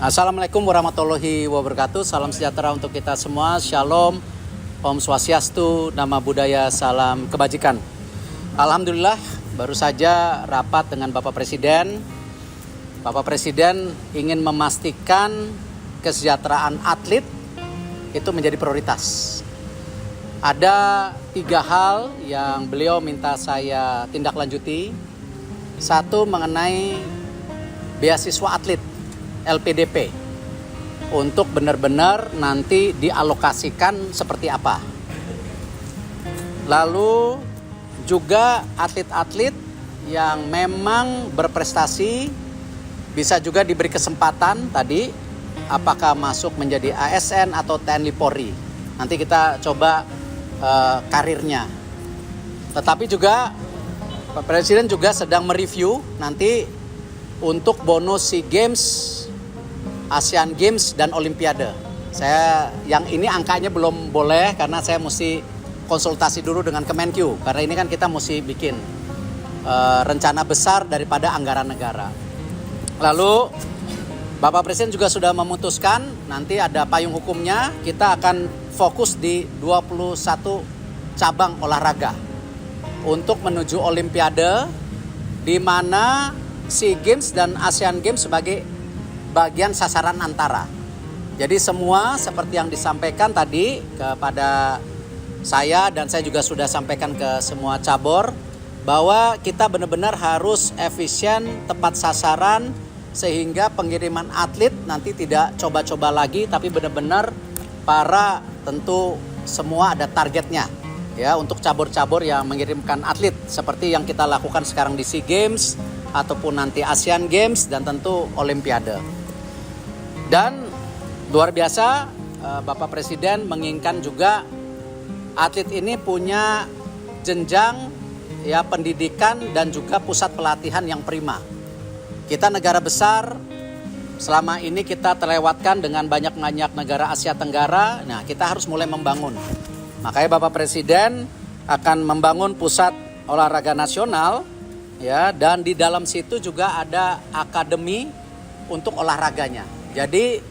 Assalamualaikum warahmatullahi wabarakatuh. Salam sejahtera untuk kita semua. Shalom, Om Swastiastu, Nama Budaya, Salam Kebajikan. Alhamdulillah, baru saja rapat dengan Bapak Presiden. Bapak Presiden ingin memastikan kesejahteraan atlet itu menjadi prioritas. Ada 3 hal yang beliau minta saya tindak lanjuti. Satu, mengenai beasiswa atlet LPDP untuk benar-benar nanti dialokasikan seperti apa. Lalu juga atlet-atlet yang memang berprestasi bisa juga diberi kesempatan tadi apakah masuk menjadi ASN atau TNI Polri. Nanti kita coba karirnya. Tetapi juga Pak Presiden juga sedang mereview nanti untuk bonus SEA Games, Asian Games, dan Olimpiade. Saya yang ini angkanya belum boleh karena saya mesti konsultasi dulu dengan Kemenkyu. Karena ini kan kita mesti bikin rencana besar daripada anggaran negara. Lalu Bapak Presiden juga sudah memutuskan nanti ada payung hukumnya. Kita akan fokus di 21 cabang olahraga untuk menuju Olimpiade, di mana SEA Games dan Asian Games sebagai bagian sasaran antara. Jadi semua seperti yang disampaikan tadi kepada saya dan saya juga sudah sampaikan ke semua cabur bahwa kita benar-benar harus efisien, tepat sasaran sehingga pengiriman atlet nanti tidak coba-coba lagi tapi benar-benar para tentu semua ada targetnya ya untuk cabur-cabur yang mengirimkan atlet seperti yang kita lakukan sekarang di SEA Games ataupun nanti Asian Games dan tentu Olimpiade. Dan luar biasa Bapak Presiden menginginkan juga atlet ini punya jenjang ya pendidikan dan juga pusat pelatihan yang prima. Kita negara besar, selama ini kita terlewatkan dengan banyak-banyak negara Asia Tenggara. Nah, kita harus mulai membangun. Makanya Bapak Presiden akan membangun pusat olahraga nasional ya, dan di dalam situ juga ada akademi untuk olahraganya. Jadi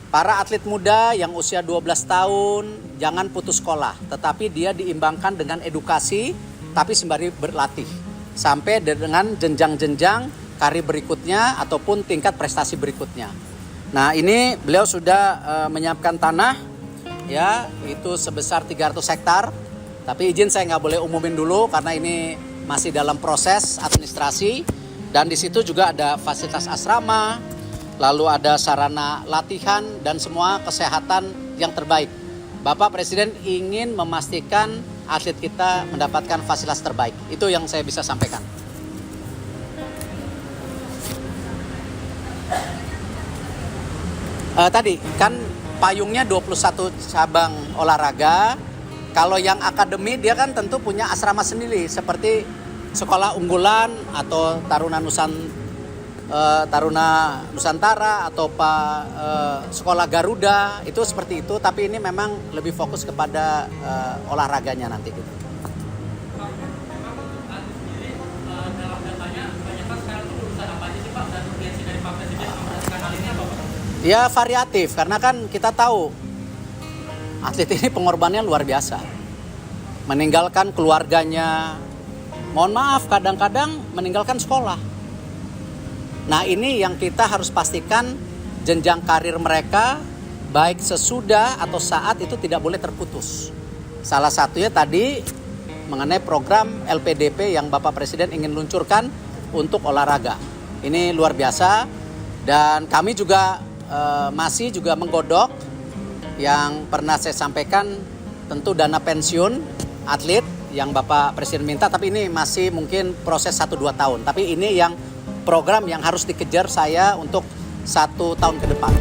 para atlet muda yang usia 12 tahun jangan putus sekolah, tetapi dia diimbangkan dengan edukasi tapi sembari berlatih sampai dengan jenjang-jenjang karir berikutnya ataupun tingkat prestasi berikutnya. Nah, ini beliau sudah menyiapkan tanah ya, itu sebesar 300 hektar. Tapi izin saya nggak boleh umumin dulu karena ini masih dalam proses administrasi. Dan di situ juga ada fasilitas asrama, lalu ada sarana latihan dan semua kesehatan yang terbaik. Bapak Presiden ingin memastikan atlet kita mendapatkan fasilitas terbaik. Itu yang saya bisa sampaikan. Tadi kan payungnya 21 cabang olahraga. Kalau yang akademi dia kan tentu punya asrama sendiri seperti sekolah unggulan atau Taruna Nusantara atau sekolah Garuda itu seperti itu. Tapi ini memang lebih fokus kepada olahraganya nanti gitu. Ya variatif karena kan kita tahu atlet ini pengorbanannya luar biasa. Meninggalkan keluarganya, mohon maaf kadang-kadang meninggalkan sekolah. Nah, ini yang kita harus pastikan jenjang karir mereka baik sesudah atau saat itu tidak boleh terputus. Salah satunya tadi mengenai program LPDP yang Bapak Presiden ingin luncurkan untuk olahraga. Ini luar biasa dan kami juga masih juga menggodok yang pernah saya sampaikan tentu dana pensiun atlet yang Bapak Presiden minta, tapi ini masih mungkin proses 1-2 tahun. Tapi ini yang program yang harus dikejar saya untuk 1 tahun ke depan.